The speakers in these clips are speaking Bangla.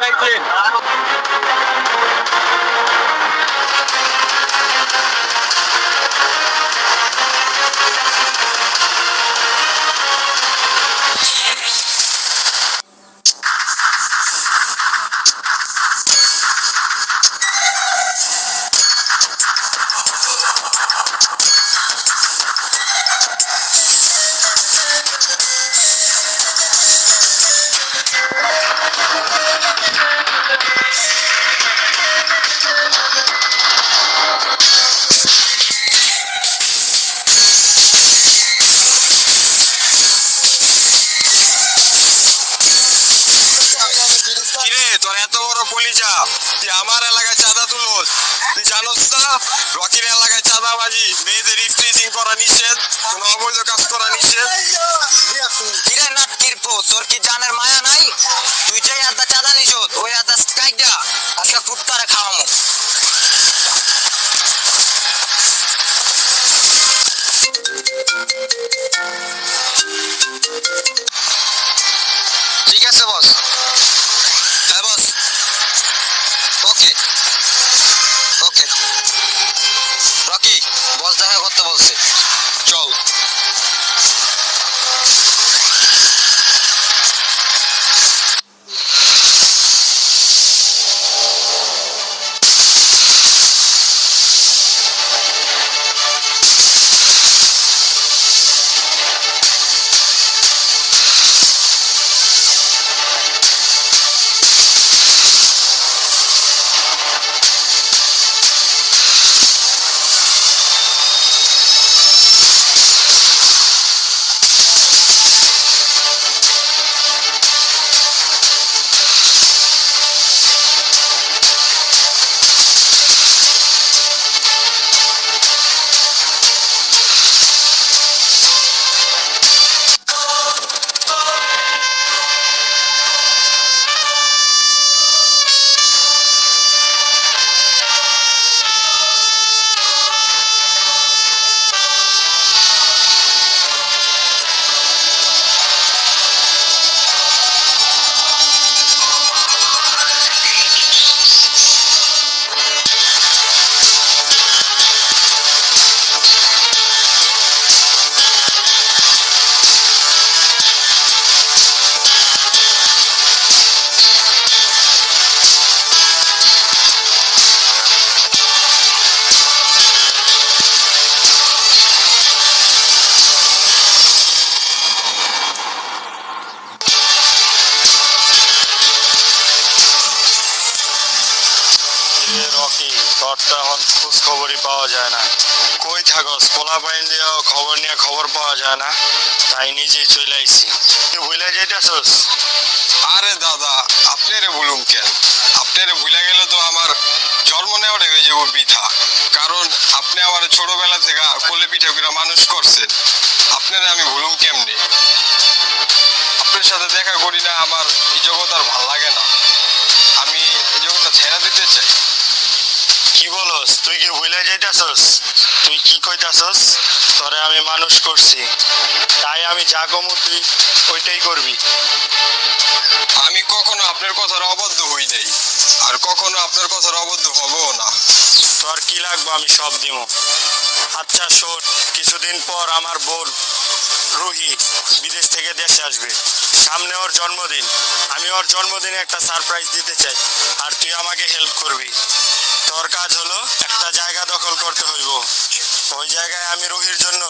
রাখলেন? তোর এত বড় কলিজা, তুই আমার এলাকায় চাঁদা তুলোস? তুই জানোস না রকির এলাকায় চাঁদাবাজি, মেয়েদের ইফটিজিং করা নিষেধ, কোনো অবৈধ কাজ করা নিষেধ। কিরে নাট কিরপো, তোর কি জানের মায়া নাই? তুই যে আদা চাঁদা নিছত, ওই আদা কাইডা আজকে ফুটকারে খাওয়ামু। ঠিক আছে বস। হ্যাঁ বস, ওকে ওকে। রকি, বস দেখা করতে বলছে, চল। রকি, তোর তো এখন খোঁজ খবরই পাওয়া যায় না। কই থাকস? পোলা পাইন দিয়েও খবর নিয়ে খবর পাওয়া যায় না, তাই নিজেই চলে আইছি। তুই ভুলে যাইতেছস? আরে দাদা, আপনারে বলুম কেন? আপনারে ভুলে গেলে তো আমার জন্ম নেওয়াটাই হয়ে যাবো বৃথা। কারণ আপনি আমার ছোটবেলা থেকে কোলে পিঠে করে মানুষ করছেন, আপনারে আমি ভুলুম কেমনে? আপনার সাথে দেখা করি না, আমার এই জগৎ আর ভাল লাগে না। আমি এই জগৎটা ছেড়ে দিতে চাই। কি বলস? তুই কি ভুলে যাইতাছস? তুই কি কইতাছস? তোরে আমি মানুষ করছি, তাই আমি যা কমু তুই ওইটাই করবি। আমি কখনো আপনার কথার অবদ্ধ হই নাই, আর কখনো আপনার কথার অবদ্ধ হবও না। তোর কি লাগবে আমি সব দিব। আচ্ছা শোন, কিছুদিন পর আমার বোন রুহি বিদেশ থেকে দেশে আসবে। সামনে ওর জন্মদিন, আমি ওর জন্মদিনে একটা সারপ্রাইজ দিতে চাই, আর তুই আমাকে হেল্প করবি। তোর কাজ হলো একটা জায়গা দখল করতে হইব। ওই জায়গায় আমি রুহির জন্য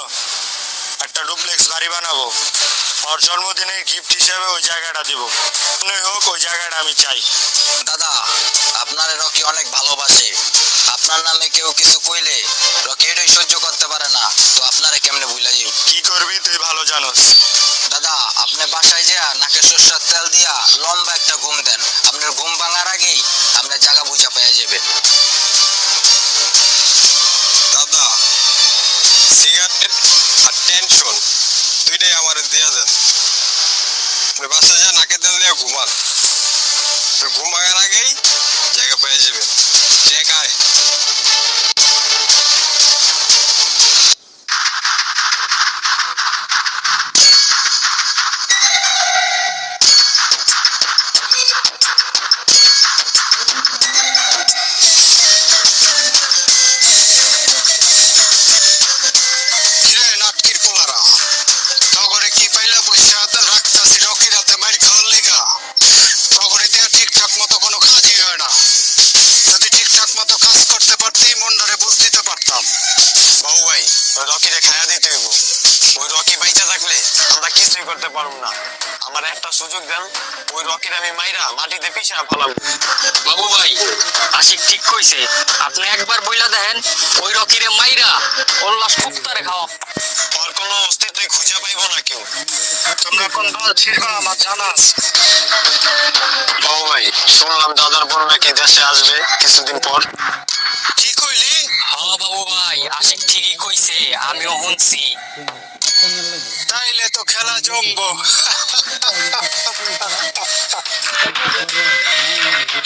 একটা ডুপ্লেক্স বাড়ি বানাবো। ওর জন্মদিনের গিফট হিসেবে ওই জায়গাটা দিব। হোক, ওই জায়গাটা আমি চাই। দাদা, আপনারে রকি অনেক ভালোবাসে। আপনার নামে কেউ কিছু কইলে রকি এটাই সহ্য করতে পারে না, তো আপনারে কেমনে ভুলা যাই? কি করবি তুই ভালো জানোস। দাদা, আপনি বাসায় যা নাকে সরষের তেল দিয়া লম্বা একটা ঘুম দেন। আপনার ঘুম ভাঙার আগেই আপনার জায়গা বুঝা পেয়ে যাবে। দাদা, সিগারেট আর টেনশন দুইটাই আমার দিয়া দেন। বাসা যা নাকে তেল দিয়া ঘুমান, ঘুম ভাঙার আগেই জায়গা পেয়ে যাবেন। জায়গায় করতে পারবো না। আমার একটা সুযোগ দেন, ওই রকির আমি মাইরা মাটিতে পিষা ফেলাম। বাবু ভাই, আশিক ঠিক কইছে, আপনি একবার বইলা দেখেন ওই রকিরে মাইরা ওর লাশ কুত্তারে খাওয়া। ওর কোনো অস্তিত্বই খুঁজে পাইবো না কেউ। তোমরা কোন দল ছিড়বা আমার জানা আছে। বাবু ভাই, শুনলাম দাদার বোন নাকি দেশে আসবে কিছুদিন পর। কি কইলি? হ্যাঁ বাবু ভাই, আশিক ঠিকই কইছে, আমিও শুনছি। তাইলে তো খেলা জমবো।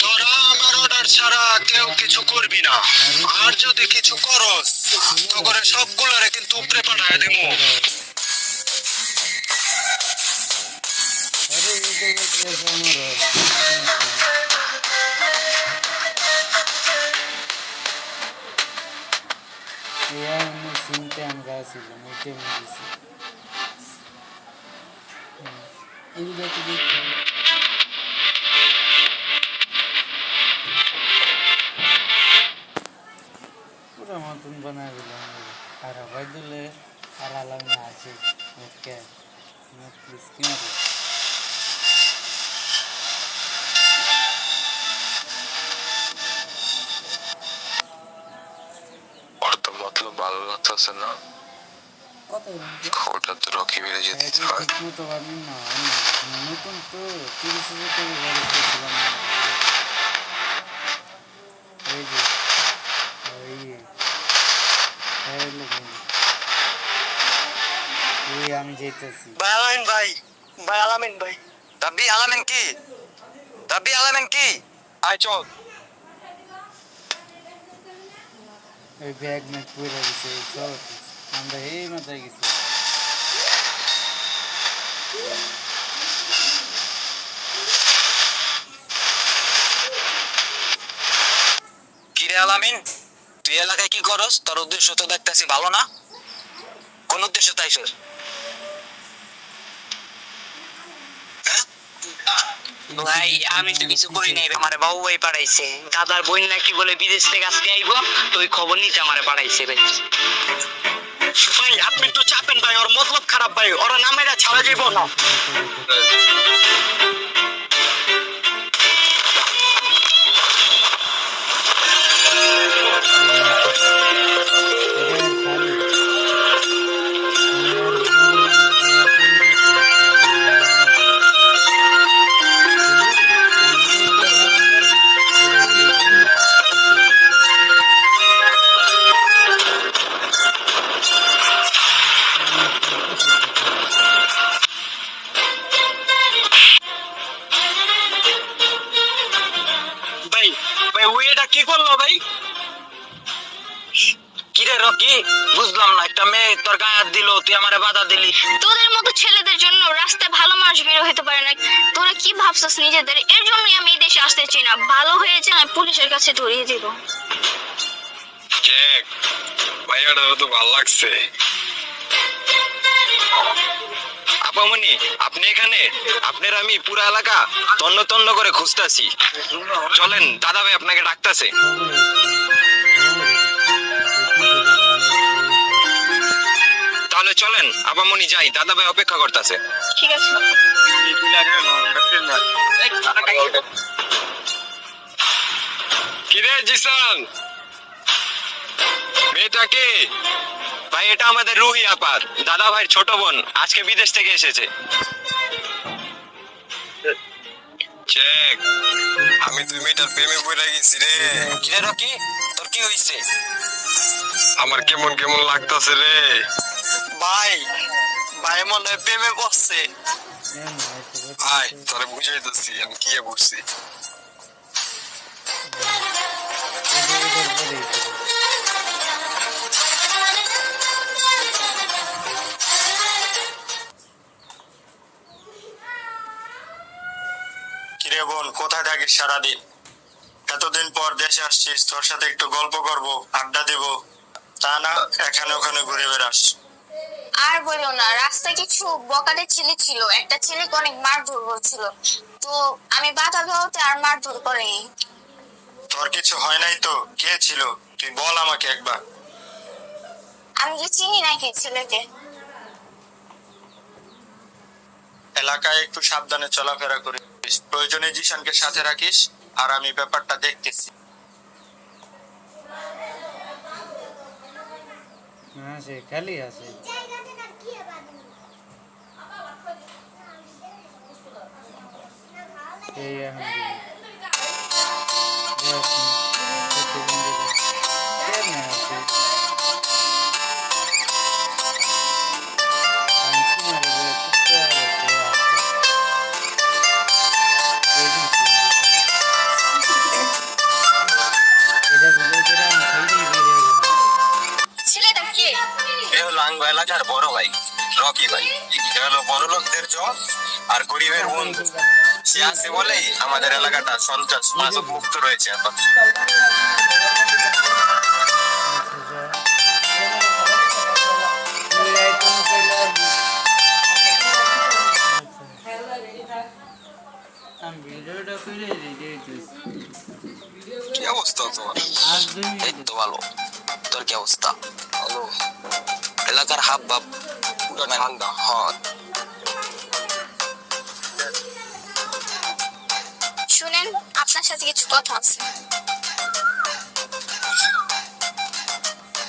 তোরা আমার অর্ডার ছাড়া কেউ কিছু করবি না, আর যদি কিছু করস তো করে সবগুলোরে কিন্তু উপরে পাঠায় দেবো। সিনতে আমরা ছিলাম ওইটা মেরেছি এদিকে দেখি পুরো মতন বানায় দিলাম আর হবাই দিলে আর আলাম না আছে ওকে প্লিজ কিনা ওর তো মতলব ভালো লাগতেছে না। কত খবরটা তো রকি বেড়ে যেতে হয়। ঠিক মতো পারবি না নতুন তো 30,000 টাকা খরচ করছিলাম এই যে এই আমি যেতেছি ভাই আলামিন ভাই, ভাই আলামিন ভাই, দাবি আলামেন কি? দাবি আলামেন কি? আয় চল। ওই ব্যাগ ম্যাগ পড়ে গেছে সব আমরা এই মাথায় গেছি কিরে আলামিন, তুই এলাকায় কি করস? তোর উদ্দেশ্য তো দেখতেছি ভালো না। কোন উদ্দেশ্য তাইছস? ভাই আমি তো কিছু করি নাই, আমারে বাবু ভাই পাঠাইছে। দাদার বোন নাকি বলে বিদেশ থেকে আজকে আইবো, তো ওই খবর নিতে আমারে পাঠাইছে ভাই। ভাই আপনি তো চাপেন ভাই, ওর মতলব খারাপ ভাই, ওরা নামেরা ছাড়া যাইব না। ভাই ভাই ওই এটা কি করলো ভাই? কিরে রকি, বুঝলাম না, একটা মেয়ে তোর গায়ে হাত দিল, তুই আমারে বাধা দিলি। তোদের মতো ছেলেদের জন্য রাস্তায় ভালো মানুষ বের হতে পারে না। তোরা কি ভাবছিস নিজেদের? এর জন্যই আমি এই দেশে আসতে চাই না। ভালো হয়েছে আমি পুলিশের কাছে ধরিয়ে দিব। জ্যাক, ভাইয়াটা তো ভালো লাগছে। আপামনি, আপনি এখানে? আপনার আমি পুরো এলাকা তন্ন তন্ন করে খুঁজতাছি। চলেন, দাদা ভাই আপনাকে ডাকতেছে। তাহলে চলেন আপামনি যাই, দাদা ভাই অপেক্ষা করতেছে। ঠিক আছে। কিরে জিসান, মেয়েটাকে? ভাই এটা আমাদের রুহি আপার দাদা ভাইয়ের ছোট বোন, আজকে বিদেশ থেকে এসেছে। চেক, আমি তুই মেয়েটার প্রেমে পড়ে গেছি রে। কিরে রকি, তোর কি হইছে? আমার কেমন কেমন লাগতাছে রে ভাই। ভাই মনে হয় প্রেমে পড়ছে। ভাই তোরে বুঝাইতেছি আমি কি বুঝছি। কিরে বোন, কোথায় থাকিস সারাদিন? এতদিন পর দেশে আসছিস, তোর সাথে একটু গল্প করব, আড্ডা দেব, তা না এখানে ওখানে ঘুরে বেড়াস। আর বলিও না, রাস্তায় কিছু বকাটে ছেলে ছিল। একটা ছেলেকে অনেক মারধর করছিল, তো আমি বাধা দেওয়াতে আর মারধর করেনি। তোর কিছু হয় নাই তো? কে ছিল তুই বল আমাকে একবার। আমি কি চিনি নাকি ছেলেকে? এলাকায় একটু সাবধানে চলাফেরা করিস, প্রয়োজনে জিশানকে সাথে রাখিস, আর আমি ব্যাপারটা দেখতেছি। আছে খালি আছে। এই এখন ছেলেটা কে? এ হলো আঙ্গ এলাকার বড় ভাই রকি ভাই। এ হলো বড় লোকদের জব আর গরিবের বন্ধু। সে আছে বলেই আমাদের এলাকাটা সন্ত্রাস মাদক মুক্ত রয়েছে এখন। আমি ভিডিওটা করে রেডি হইতেছি। কি অবস্থা তোমার? আর 2 এই মিনিট তো ভালো। তোর কি অবস্থা? ভালো। এলাকার হাব ভাব পুরো ঠান্ডা। হ্যাঁ শুনেন, আপনার সাথে কিছু কথা আছে।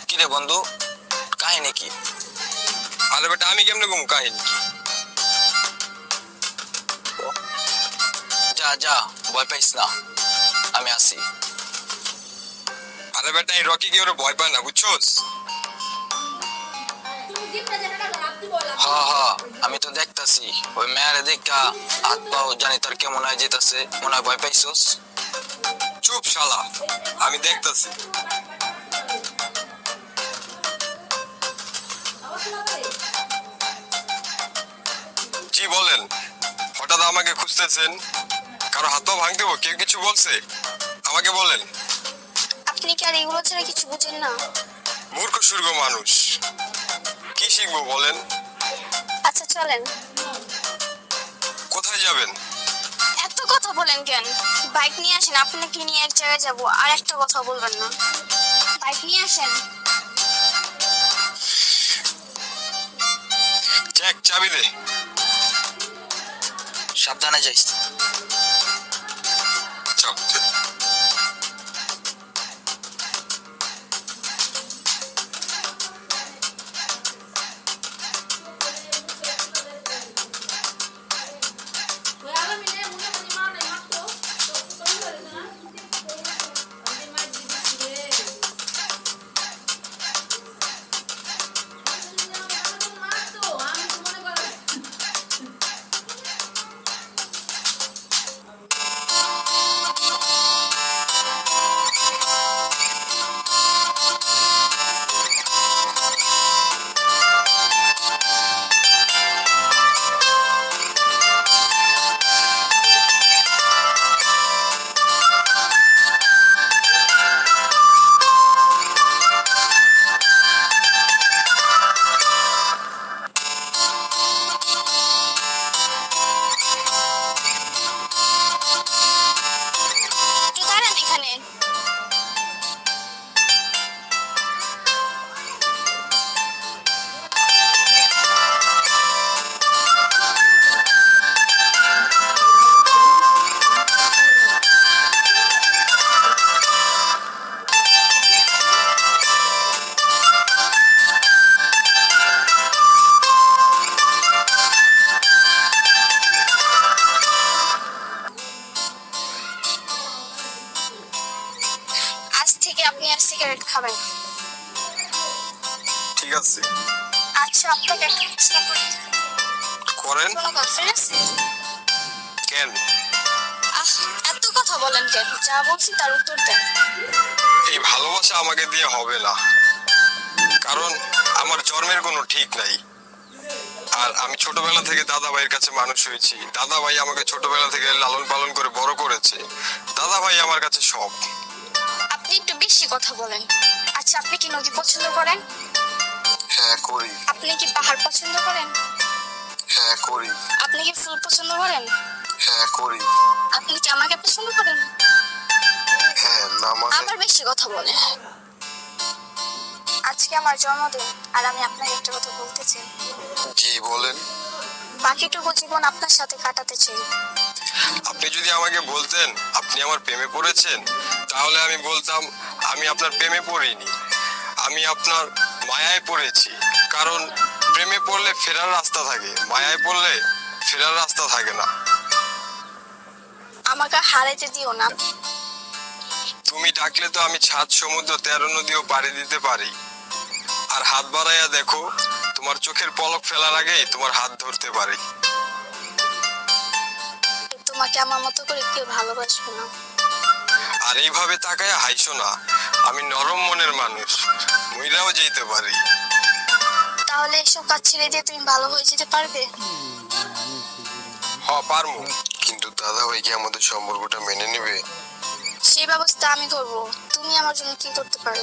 কি রে বন্ধু, কাহিনী কি? আরে বেটা আমি কেমনে ঘুম কাহিনী কি? যা যা, ভয় পাইস না, আমি আছি। আরে বেটা এই রকি কি ওরে ভয় পায় না, বুঝছস? হ্যাঁ আমি তো দেখতাছি ওই মেয়ারে দেখা হাত পাও জানি তোর কেমন হয়ে যেতেছে, মনে হয় ভয় পাইছস। চুপ শালা, আমি দেখতাছি। জি বলেন, হঠাৎ আমাকে খুঁজতেছেন? কারো হাত পা ভাঙতে হবে? কেউ কিছু বলছে? আমাকে বলেন। আপনি কি আর এগুলো ছাড়া কিছু বুঝেন না? মূর্খ সুর্গ মানুষ, কি শিখবো বলেন? আচ্ছা চলেন। কোথায় যাবেন? এত কথা বলেন কেন? বাইক নিয়ে আসেন, আপনাকে নিয়ে এক জায়গায় যাব, আর একটা কথা বলবেন না। বাইক নিয়ে আসেন। চেক চাবি দে। সাবধানে যাইস। চল। একটু দাঁড়ান এখানে। আজ থেকে আপনি আর সিগারেট খাবেন না। ঠিক আছে। আচ্ছা, আপনাকে একটা প্রশ্ন করি। করেন। কোনো গার্লফ্রেন্ড আছে? কেন? আহ, এত কথা বলেন কেন? যা বলছি তার উত্তর দেন। এই ভালোবাসা আমাকে দিয়ে হবে না, কারণ আমার জন্মের কোনো ঠিক নাই। আর আমি ছোটবেলা থেকে দাদা ভাইয়ের কাছে মানুষ হয়েছি। দাদা ভাই আমাকে ছোটবেলা থেকে লালন পালন করে বড় করেছে। দাদা ভাই আমার কাছে সব। আপনি একটু বেশি কথা বলেন। আচ্ছা, আপনি কি নদী পছন্দ করেন? হ্যাঁ করি। আপনি কি পাহাড় পছন্দ করেন? হ্যাঁ করি। আপনি কি ফুল পছন্দ করেন? হ্যাঁ করি। আপনি কি আমাকে পছন্দ করেন? হ্যাঁ না মানে? আবার বেশি কথা বলে। আজকে আমার জন্মদিন, আর আমি আপনাকে একটা কথা বলতে চাই। জি বলেন। বাকিটুকু জীবন আপনার সাথে কাটাতে চাই। আপনি যদি আমাকে বলতেন আপনি আমার প্রেমে পড়েছেন, তাহলে আমি বলতাম আমি আপনার প্রেমে পড়িনি, আমি আপনার মায়ায় পড়েছি। কারণ প্রেমে পড়লে ফেরার রাস্তা থাকে, মায়ায় পড়লে ফেরার রাস্তা থাকে না। আমাকে হারাইতে দিও না। তুমি ডাকলে তো আমি 7 সমুদ্র 13 নদীও পাড়ি দিতে পারি। আর হাত বাড়াইয়া দেখো, তোমার চোখের পলক ফেলার আগেই তোমার হাত ধরতে পারি। তোমাকে আমার মতো করে কেউ ভালোবাসবে না। আর এইভাবে তাকায় হাইছো না, আমি নরম মনের মানুষ, মইরাও যেতে পারি। তাহলে এসব কাজ ছেড়ে দিয়ে তুমি ভালো হয়ে যেতে পারবে? পারমু, কিন্তু দাদা ভাই কি আমাদের সম্পর্কটা মেনে নেবে? সেই ব্যবস্থা আমি করব। তুমি আমার জন্য কি করতে পারো?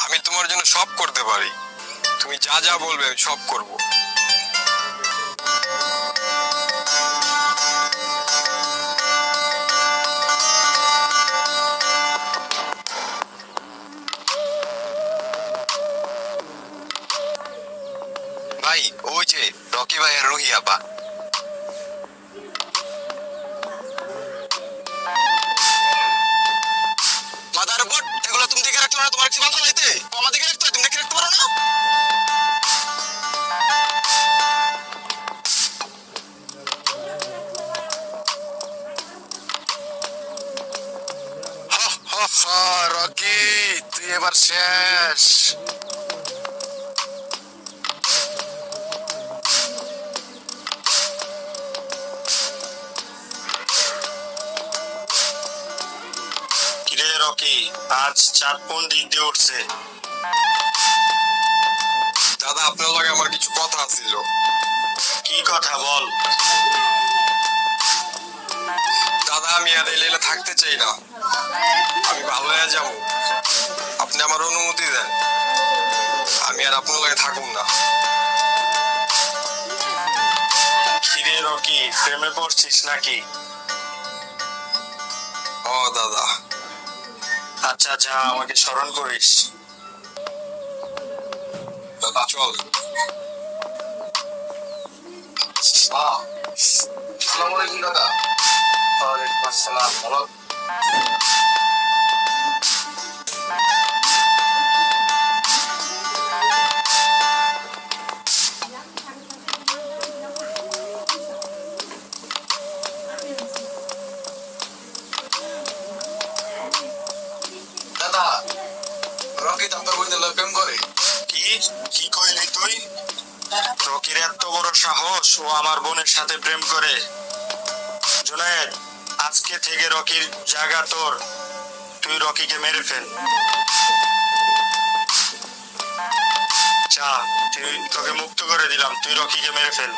আমি তোমার জন্য সব করতে পারি, তুমি যা যা বলবে আমি সব করব। ভাই ওই যে রকি ভাই আর রুহি আপা। মাদার বোর্ড, এগুলো তুমি দেখে রাখতে পারো না? তোমার কি ভালো লাইতে আমার দিকে রাখতে হয়, তুমি দেখে রাখতে পারো না? রকি তুই এবার শেষ। কিরে রকি, আজ চাঁদ কোন দিক দিয়ে উঠছে? দাদা আপনার লগে আমার কিছু কথা ছিল। কি কথা বল। দাদা আমি আর এই লেলে থাকতে চাই না, আমি ভালো হয়ে যাব। আপনি আমার অনুমতি দেন, আমি আর আপনার লগে থাকুম না। কিরে রকি, প্রেমে পড়ছিস নাকি? ও দাদা। আচ্ছা যা, আমাকে স্মরণ করিস। দাদা চল। আসসালামু আলাইকুম দাদা। ওয়ালাইকুম আসসালাম। বলো। দাদা রকি তো আপনার বইতে প্রেম করে। কি কি কইলি তুই? রকির এত বড় সাহস, ও আমার বোনের সাথে প্রেম করে? জুনায়েদ, আজকে থেকে রকির জায়গা তোর, তুই রকিকে মেরে ফেল। চা, তুই তোকে মুক্ত করে দিলাম, তুই রকিকে মেরে ফেল।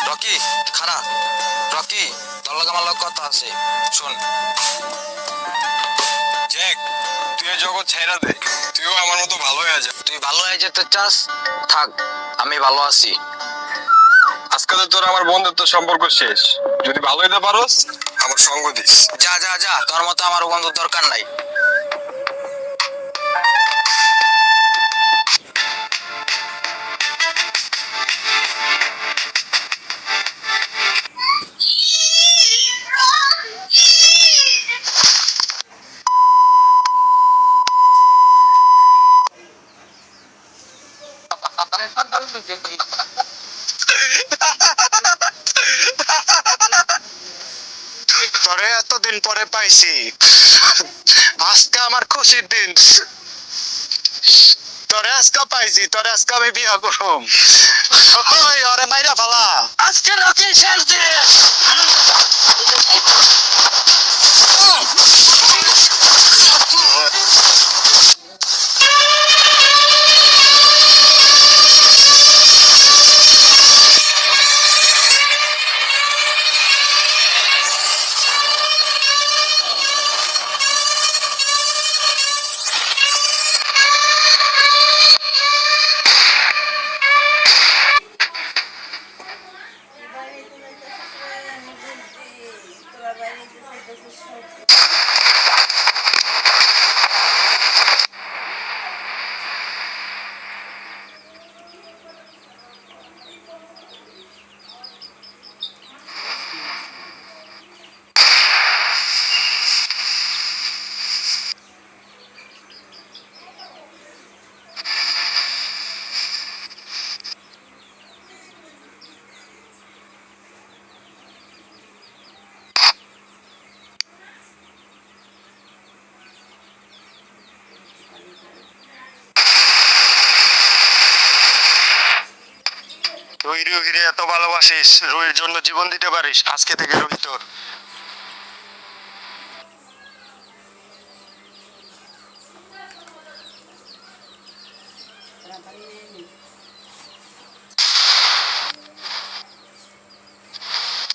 রকি খারা, রকি তোর লগে আমার লগে কথা আছে, শোন। জ্যাক তুই এই জগৎ ছেড়ে দে, তুইও আমার মতো ভালো হয়ে যা। তুই ভালো হয়ে যেতে চাস, থাক, আমি ভালো আছি। আজকে তো তোর আমার বন্ধুত্ব সম্পর্ক শেষ, যদি ভালো হইতে পারোস আমার সঙ্গ দিস। যা যা যা, তোর মতো আমার বন্ধুর দরকার নাই। তোরে এতদিন পরে পাইছি, আজকে আমার খুশির দিন। তোরে আজকে পাইছি, তোরে আজকে আমি বিয়া করুম। ওই ওরে মাইরা ফেলা, আজকে রাতে শেষ দিন। রুহিরে এত ভালোবাসিস, রুহির জন্য জীবন দিতে পারিস, আজকে থেকে রুহি তোর।